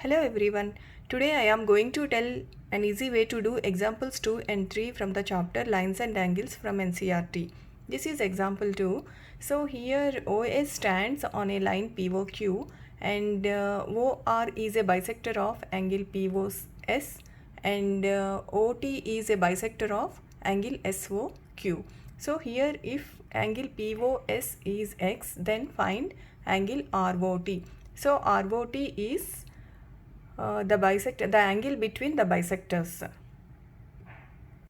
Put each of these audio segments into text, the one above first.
Hello everyone. Today I am going to tell an easy way to do examples 2 and 3 from the chapter Lines and Angles from NCERT. This is example 2. So here OS stands on a line POQ and OR is a bisector of angle POS and OT is a bisector of angle SOQ. So here if angle POS is X, then find angle ROT. So ROT is the angle between the bisectors.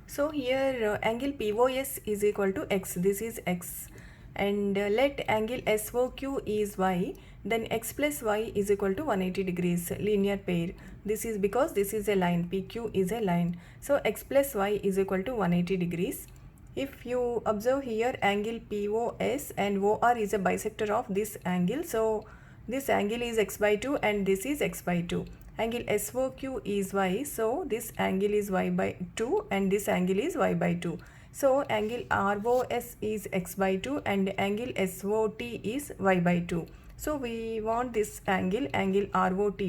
So here angle POS is equal to X. This is X, and let angle SOQ is Y. Then X plus Y is equal to 180 degrees, linear pair. This is because this is a line. PQ is a line. So X plus Y is equal to 180 degrees. If you observe here, angle POS and OR is a bisector of this angle. So this angle is X by 2 and this is X by 2. Angle SOQ is Y, so this angle is Y by 2 and this angle is Y by 2. So angle ROS is X by 2 and angle SOT is Y by 2. So we want this angle ROT.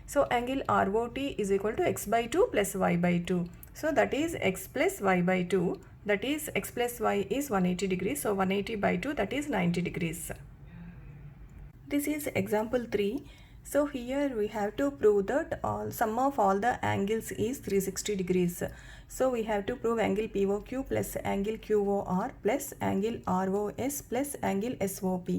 So angle ROT is equal to X by 2 plus Y by 2. So that is X plus Y by 2. That is X plus Y is 180 degrees. So 180 by 2, that is 90 degrees. This is example 3. So here we have to prove that sum of all the angles is 360 degrees. So we have to prove angle POQ plus angle QOR plus angle ROS plus angle SOP.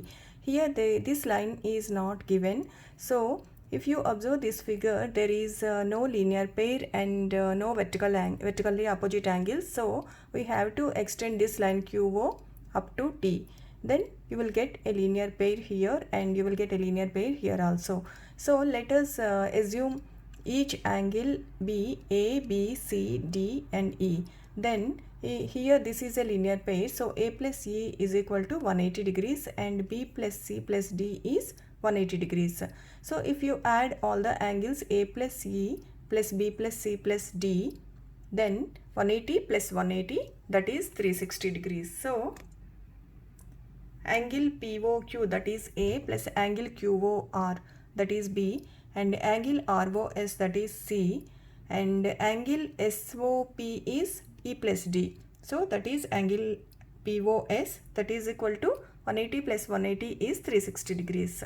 Here this line is not given. So if you observe this figure, there is no linear pair and no vertically opposite angles. So we have to extend this line QO up to T. Then you will get a linear pair here and you will get a linear pair here also. So let us assume each angle be A, B, C, D and E. Then here this is a linear pair. So A plus E is equal to 180 degrees and B plus C plus D is 180 degrees. So if you add all the angles A plus E plus B plus C plus D, then 180 plus 180, that is 360 degrees. So angle POQ, that is A, plus angle QOR, that is B, and angle ROS, that is C, and angle SOP is E plus D. So that is angle POS, that is equal to 180 plus 180 is 360 degrees.